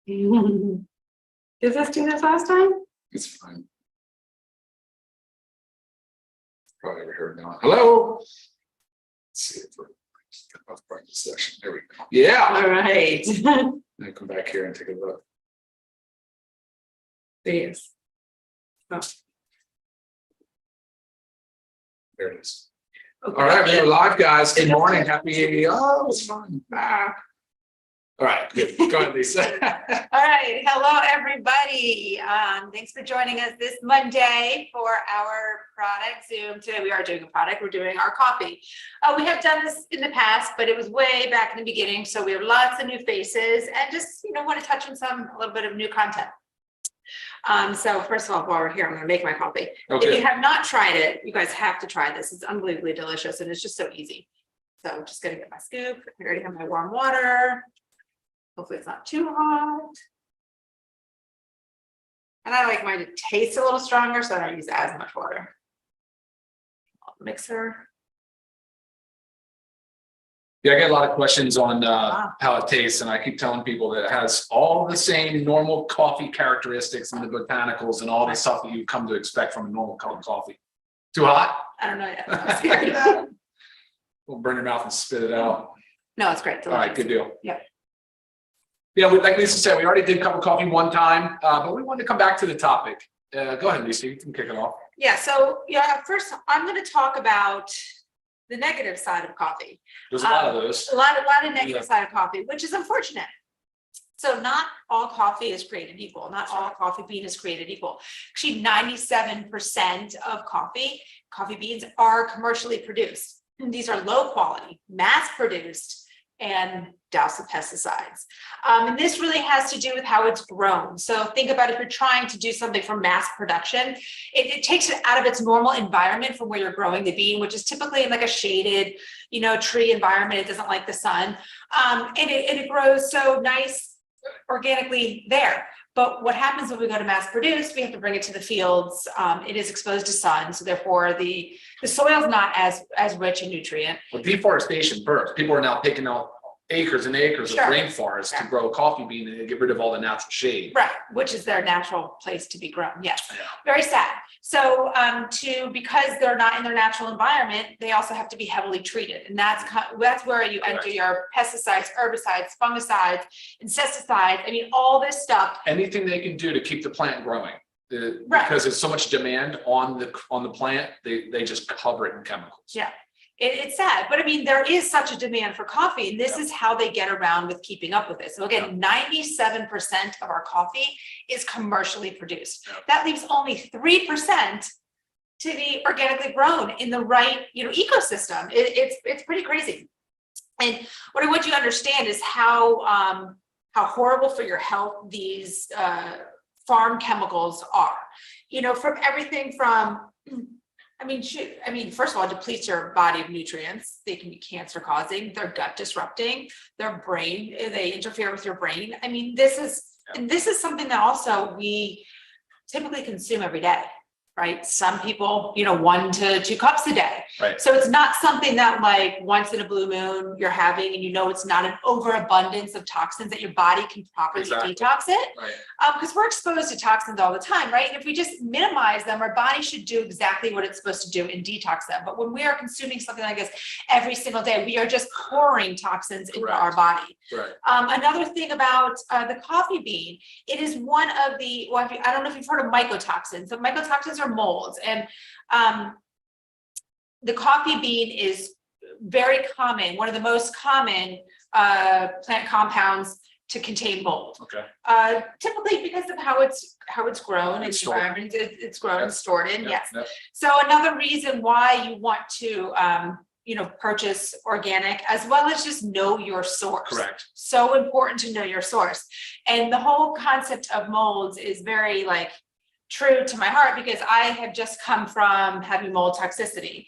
Did this do this last time? It's fine. Probably ever heard now. Hello. Let's see if we're part of the session. There we go. Yeah. All right. Now come back here and take a look. Yes. Oh, There it is. okay. All right, we're live, guys. Good morning. Happy. Oh, it's fun. All right, good. Go ahead, Lisa. All right. Hello, everybody. Thanks for joining us this Monday for our product Zoom. Today we are doing a product. We're doing our coffee. We have done this in the past, but it was way back in the beginning. So we have lots of new faces and just, want to touch on a little bit of new content. So first of all, while we're here, I'm going to make my coffee. Okay. If you have not tried it, you guys have to try this. It's unbelievably delicious and it's just so easy. So I'm just going to get my scoop. I already have my warm water. Hopefully it's not too hot. And I like mine to taste a little stronger, so I don't use as much water. Mixer. Yeah, I get a lot of questions on how it tastes, and I keep telling people that it has all the same normal coffee characteristics and the botanicals and all the stuff that you come to expect from a normal cup of coffee. Too hot? I don't know yet. We'll burn your mouth and spit it out. No, it's great. All right, good deal. Yeah. Yeah, like Lisa said, we already did cup of coffee one time, but we wanted to come back to the topic. Go ahead, Lisa, you can kick it off. Yeah, so first I'm going to talk about the negative side of coffee. There's a lot of those. A lot of negative side of coffee, which is unfortunate. So not all coffee is created equal. Not all coffee bean is created equal. Actually, 97% of coffee beans are commercially produced. And these are low quality, mass produced, and doused with pesticides. And this really has to do with how it's grown. So think about if you're trying to do something for mass production, it takes it out of its normal environment from where you're growing the bean, which is typically in like a shaded, tree environment. It doesn't like the sun. And it grows so nice organically there. But what happens when we go to mass produce, we have to bring it to the fields. It is exposed to sun. So therefore the soil is not as rich in nutrient. Well, deforestation first. People are now taking out acres and acres of rainforest to grow a coffee bean and get rid of all the natural shade. Right, which is their natural place to be grown. Yes, Yeah. Very sad. So because they're not in their natural environment, they also have to be heavily treated. And that's where you enter your pesticides, herbicides, fungicides, insecticides. I mean, all this stuff. Anything they can do to keep the plant growing. Because there's so much demand on the plant, they just cover it in chemicals. Yeah. It's sad, but I mean, there is such a demand for coffee, and this is how they get around with keeping up with it. So again, 97% of our coffee is commercially produced. That leaves only 3% to be organically grown in the right, ecosystem. It's pretty crazy. And what I want you to understand is how horrible for your health these farm chemicals are. From everything from first of all, it depletes your body of nutrients. They can be cancer causing, they're gut disrupting, their brain, they interfere with your brain. I mean, this is something that also we typically consume every day, right? Some people, 1 to 2 cups a day. Right. So it's not something that like once in a blue moon you're having, and it's not an overabundance of toxins that your body can properly detox it. Right. Because we're exposed to toxins all the time, right? And if we just minimize them, our body should do exactly what it's supposed to do and detox them. But when we are consuming something like this every single day, we are just pouring toxins into our body. Right. Another thing about the coffee bean, it is one of the, I don't know if you've heard of mycotoxins. So mycotoxins are molds, and the coffee bean is very common, one of the most common plant compounds to contain mold. Okay. Typically because of how it's grown in the environment, it's grown and stored in. Yes. Yep. So another reason why you want to purchase organic, as well as just know your source. Correct. So important to know your source. And the whole concept of molds is very true to my heart because I have just come from having mold toxicity.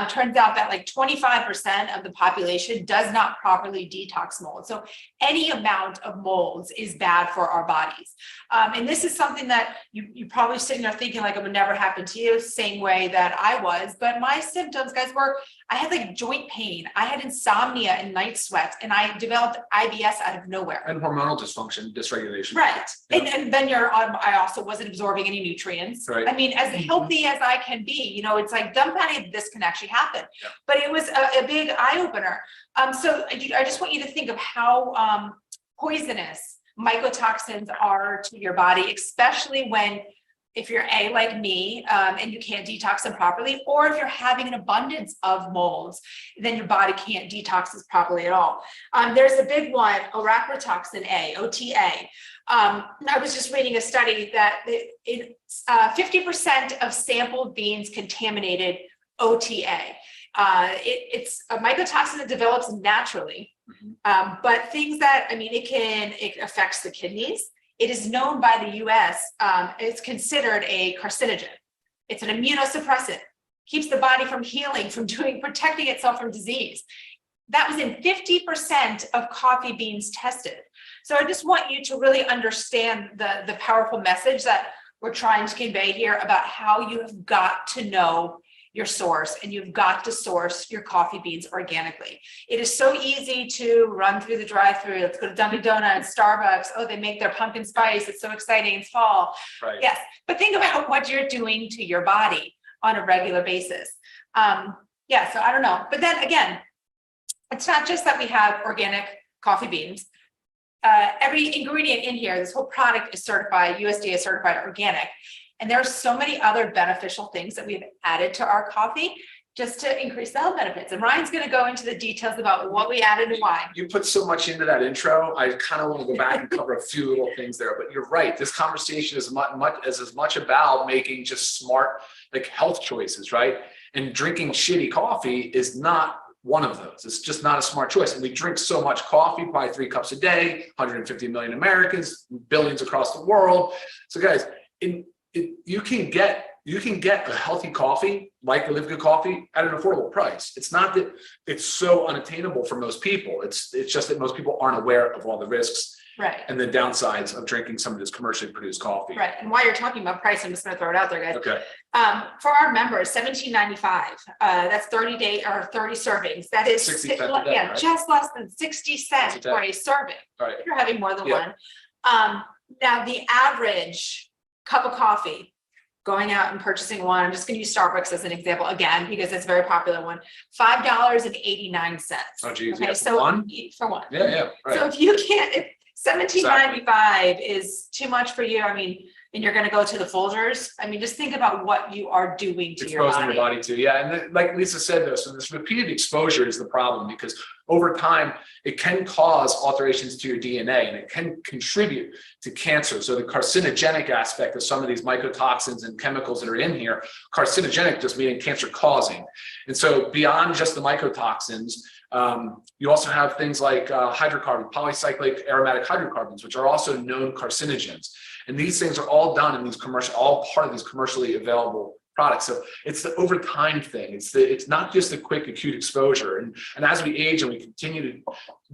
Turns out that like 25% of the population does not properly detox mold. So any amount of molds is bad for our bodies. And this is something that you probably sitting there thinking like it would never happen to you, same way that I was. But my symptoms, guys, were I had like joint pain, I had insomnia and night sweats, and I developed IBS out of nowhere. And hormonal dysfunction, dysregulation. Right. Yeah. And then I also wasn't absorbing any nutrients. Right. I mean, as healthy as I can be, it's like dumbfounding this can actually happen. Yeah. But it was a big eye opener. So I just want you to think of how poisonous mycotoxins are to your body, especially if you're like me, and you can't detox them properly, or if you're having an abundance of molds, then your body can't detox this properly at all. There's a big one, Orotoxin A, OTA. I was just reading a study that 50% of sampled beans contaminated OTA. It's a mycotoxin that develops naturally, but things that, it affects the kidneys. It is known by the US, it's considered a carcinogen. It's an immunosuppressant, keeps the body from healing, protecting itself from disease. That was in 50% of coffee beans tested. So I just want you to really understand the powerful message that we're trying to convey here about how you have got to know your source, and you've got to source your coffee beans organically. It is so easy to run through the drive-through. Let's go to Dunkin' Donuts, Starbucks. Oh, they make their pumpkin spice. It's so exciting. It's fall. Right. Yes, but think about what you're doing to your body on a regular basis. So I don't know. But then again, it's not just that we have organic coffee beans. Every ingredient in here, this whole product is certified, USDA certified organic. And there are so many other beneficial things that we've added to our coffee just to increase the health benefits. And Ryan's going to go into the details about what we added and why. You put so much into that intro. I kind of want to go back and cover a few little things there, but you're right. This conversation is as much about making just smart, like health choices, right? And drinking shitty coffee is not one of those. It's just not a smart choice. And we drink so much coffee, probably 3 cups a day, 150 million Americans, billions across the world. So guys, you can get a healthy coffee like the LiveGood coffee at an affordable price. It's not that it's so unattainable for most people. It's just that most people aren't aware of all the risks, right, and the downsides of drinking some of this commercially produced coffee. Right. And while you're talking about price, I'm just going to throw it out there, guys. Okay. For our members, $17.95. That's 30 servings. That is 60 cents a day, right? Just less than 60 cents for a serving. Right. If you're having more than one. Now the average cup of coffee, going out and purchasing one, I'm just going to use Starbucks as an example again, because it's a very popular one, $5.89. Oh, geez. Okay, Yeah, so for one. Yeah. Right. So if you can't, if $17.95 is too much for you, and you're going to go to the Folgers, just think about what you are doing to your body. To. Yeah. And then, like Lisa said, though, so this repeated exposure is the problem, because over time, it can cause alterations to your DNA and it can contribute to cancer. So the carcinogenic aspect of some of these mycotoxins and chemicals that are in here, carcinogenic just meaning cancer causing. And so beyond just the mycotoxins, you also have things like hydrocarbon, polycyclic aromatic hydrocarbons, which are also known carcinogens. And these things are all done in these all part of these commercially available products. So it's the over time thing. It's not just the quick acute exposure. And as we age and we continue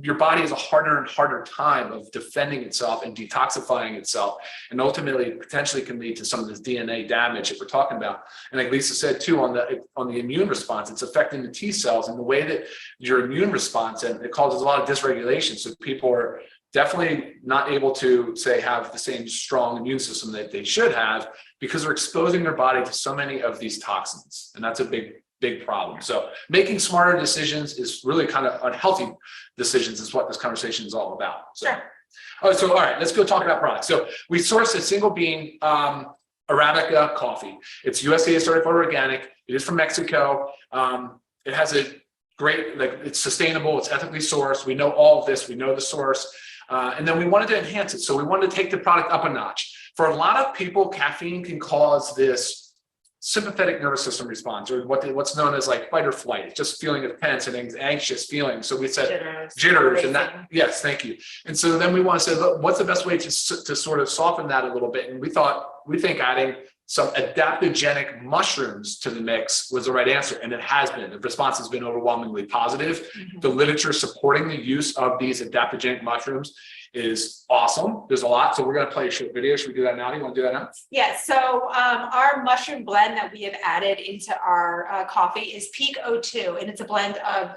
your body has a harder and harder time of defending itself and detoxifying itself, and ultimately potentially can lead to some of this DNA damage that we're talking about. And like Lisa said too, on the immune response, it's affecting the T cells and the way that your immune response, and it causes a lot of dysregulation. So people are definitely not able to have the same strong immune system that they should have, because they're exposing their body to so many of these toxins. And that's a big problem. So making smarter decisions is really kind of unhealthy decisions is what this conversation is all about. So, Sure. All right, let's go talk about products. So we source a single bean Arabica coffee. It's USDA certified organic. It is from Mexico. It has a great, it's sustainable. It's ethically sourced. We know all of this. We know the source. And then we wanted to enhance it. So we wanted to take the product up a notch. For a lot of people, caffeine can cause this sympathetic nervous system response, or what's known as like fight or flight. It's just feeling of tense and anxious feeling. So we said jitters and that. Yes, thank you. And so then we want to say, look, what's the best way to sort of soften that a little bit? And we think adding some adaptogenic mushrooms to the mix was the right answer. And it has been. The response has been overwhelmingly positive. The literature supporting the use of these adaptogenic mushrooms is awesome. There's a lot. So we're going to play a short video. Should we do that now? You want to do that now? Yeah. So our mushroom blend that we have added into our coffee is Peak O2, and it's a blend of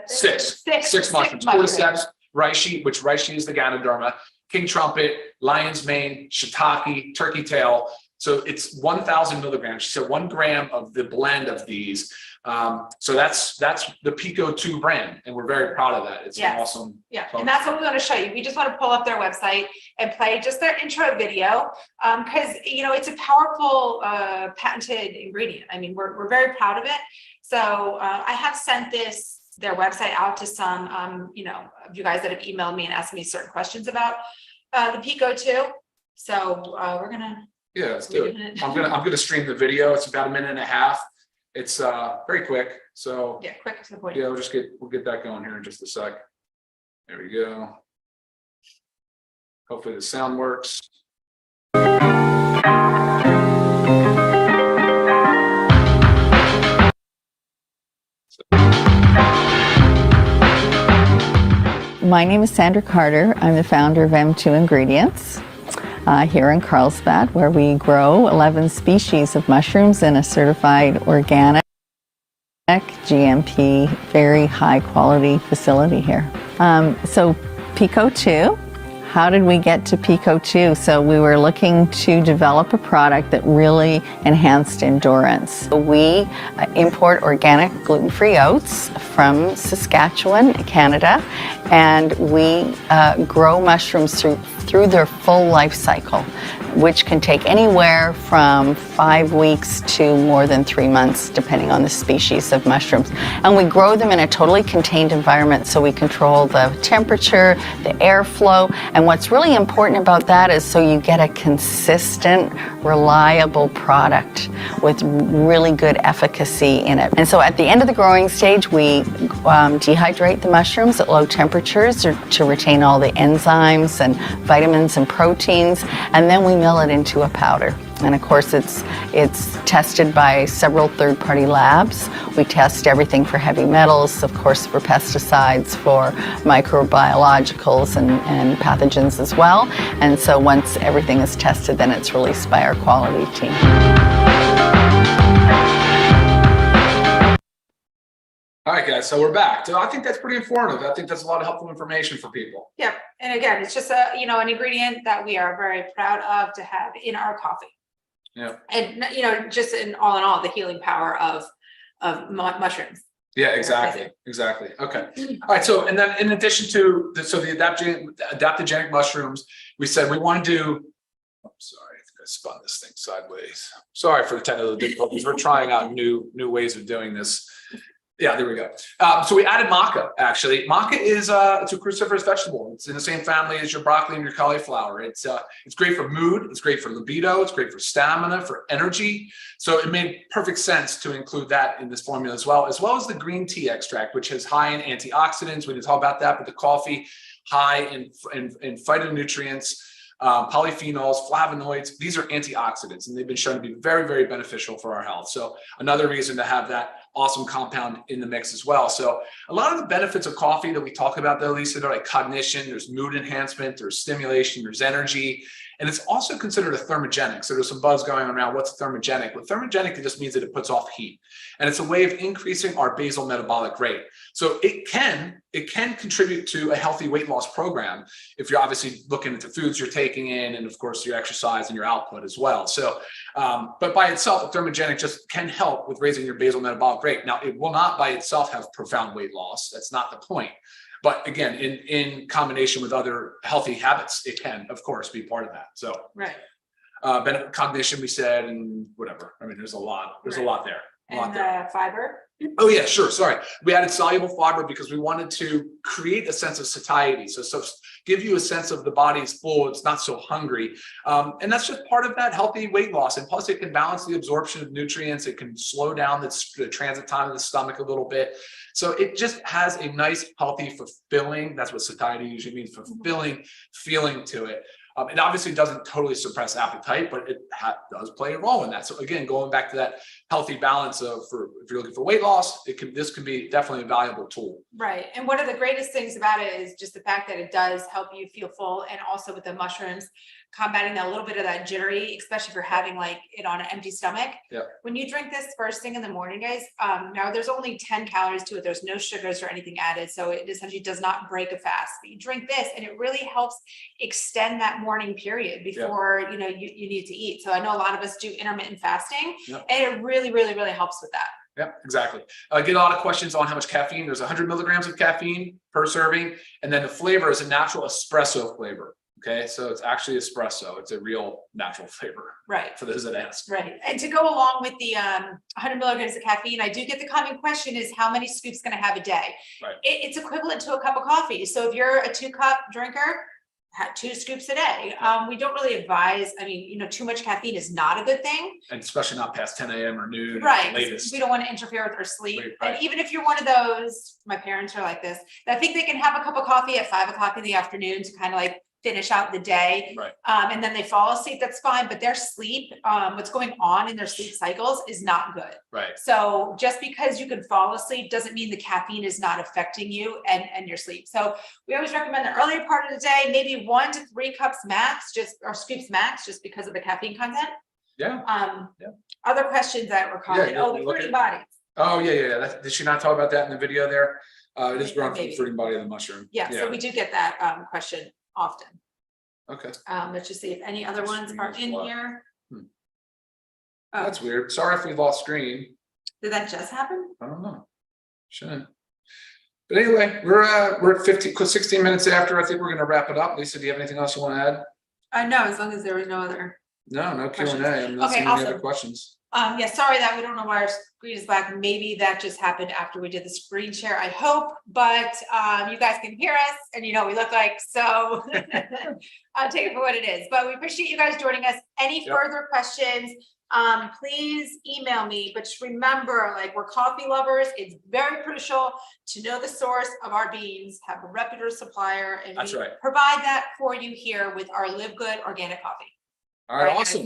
six mushrooms. Cordyceps, reishi, which reishi is the Ganoderma, king trumpet, lion's mane, shiitake, turkey tail. So it's 1,000 milligrams. She said 1 gram of the blend of these. So that's the Pico 2 brand, and we're very proud of that. It's an awesome. Yeah, and that's what we want to show you. We just want to pull up their website and play just their intro video because it's a powerful patented ingredient. I mean, we're very proud of it. So I have sent their website out to some of you guys that have emailed me and asked me certain questions about the Pico 2. So we're gonna. Yeah, let's do it. I'm gonna stream the video. It's about 1.5 minutes. It's very quick. So yeah, quick to the point. Yeah, we'll get that going here in just a sec. There we go. Hopefully the sound works. My name is Sandra Carter. I'm the founder of M2 Ingredients here in Carlsbad, where we grow 11 species of mushrooms in a certified organic, GMP, very high quality facility here. So Pico 2. How did we get to Pico 2? So we were looking to develop a product that really enhanced endurance. We import organic gluten-free oats from Saskatchewan, Canada, and we grow mushrooms through their full life cycle, which can take anywhere from 5 weeks to more than 3 months, depending on the species of mushrooms. And we grow them in a totally contained environment, so we control the temperature, the airflow, and what's really important about that is so you get a consistent, reliable product with really good efficacy in it. And so at the end of the growing stage, we dehydrate the mushrooms at low temperatures to retain all the enzymes and vitamins and proteins, and then we mill it into a powder. And of course, it's tested by several third-party labs. We test everything for heavy metals, of course, for pesticides, for microbiologicals and pathogens as well. And so once everything is tested, then it's released by our quality team. All right, guys, so we're back. So I think that's pretty informative. I think that's a lot of helpful information for people. Yeah, and again, it's just an ingredient that we are very proud of to have in our coffee. Yeah. And just in all, the healing power of mushrooms. Yeah, exactly. Okay. All right. So, and then in addition to the adaptogenic mushrooms, we said we want to do. I'm sorry, I think I spun this thing sideways. Sorry for the technical difficulties. We're trying out new ways of doing this. Yeah, there we go. So we added maca, actually. Maca is it's a cruciferous vegetable. It's in the same family as your broccoli and your cauliflower. It's great for mood. It's great for libido. It's great for stamina, for energy. So it made perfect sense to include that in this formula as well as the green tea extract, which is high in antioxidants. We didn't talk about that, but the coffee, high in phytonutrients, polyphenols, flavonoids. These are antioxidants, and they've been shown to be very, very beneficial for our health. So another reason to have that awesome compound in the mix as well. So a lot of the benefits of coffee that we talk about, though, Lisa, they're like cognition, there's mood enhancement, there's stimulation, there's energy, and it's also considered a thermogenic. So there's some buzz going around. What's thermogenic? Well, thermogenic, it just means that it puts off heat, and it's a way of increasing our basal metabolic rate. So it can contribute to a healthy weight loss program if you're obviously looking at the foods you're taking in, and of course your exercise and your output as well. So, but by itself, a thermogenic just can help with raising your basal metabolic rate. Now, it will not by itself have profound weight loss. That's not the point. But again, in combination with other healthy habits, it can, of course, be part of that. So, right. Benefit cognition, we said, and whatever. I mean, there's a lot. There's a lot there. And fiber. Oh yeah, sure. Sorry. We added soluble fiber because we wanted to create a sense of satiety. So give you a sense of the body's full, it's not so hungry. And that's just part of that healthy weight loss. And plus it can balance the absorption of nutrients. It can slow down the transit time of the stomach a little bit. So it just has a nice, healthy, fulfilling, that's what satiety usually means, fulfilling feeling to it. It obviously doesn't totally suppress appetite, but it does play a role in that. So again, going back to that healthy balance of, if you're looking for weight loss, this can be definitely a valuable tool. Right. And one of the greatest things about it is just the fact that it does help you feel full, and also with the mushrooms, combating that little bit of that jittery, especially if you're having like it on an empty stomach. Yeah. When you drink this first thing in the morning, guys, now there's only 10 calories to it. There's no sugars or anything added. So it essentially does not break a fast. But you drink this and it really helps extend that morning period before, you need to eat. So I know a lot of us do intermittent fasting, and it really, really, really helps with that. Yeah, exactly. I get a lot of questions on how much caffeine. There's 100 milligrams of caffeine per serving. And then the flavor is a natural espresso flavor. Okay, so it's actually espresso. It's a real natural flavor. Right. For those that ask. Right. And to go along with the 100 milligrams of caffeine, I do get the common question is how many scoops can I have a day? Right. It's equivalent to a cup of coffee. So if you're a 2-cup drinker, have 2 scoops a day. We don't really advise, too much caffeine is not a good thing. And especially not past 10 a.m. or noon. Right. Latest. We don't want to interfere with our sleep. Right. And even if you're one of those, my parents are like this, that think they can have a cup of coffee at 5 o'clock in the afternoon to kind of like finish out the day. Right. And then they fall asleep, that's fine. But their sleep, what's going on in their sleep cycles is not good. Right. So just because you can fall asleep doesn't mean the caffeine is not affecting you and your sleep. So we always recommend the earlier part of the day, maybe 1 to 3 cups max, or scoops max, just because of the caffeine content. Yeah. Other questions that were common. The fruiting bodies. Oh, yeah. Did she not talk about that in the video there? It is grown from the Maybe. fruiting body of the mushroom. Yeah, so we do get that question often. Okay. Let's just see if any other ones are in here. Oh, That's weird. Sorry if we lost screen. did that just happen? I don't know. Shouldn't. But anyway, we're at 16 minutes after. I think we're going to wrap it up. Lisa, do you have anything else you want to add? No, as long as there was no other. No Q&A. Questions. I'm not seeing any other questions. Sorry that we don't know why our screen is black. Maybe that just happened after we did the screen share, I hope, but you guys can hear us and you know what we look like, so I'll take it for what it is. But we appreciate you guys joining us. Any further questions, please email me, but just remember, like, we're coffee lovers. It's very crucial to know the source of our beans, have a reputable supplier, and That's we right. provide that for you here with our LiveGood organic coffee. All right, awesome.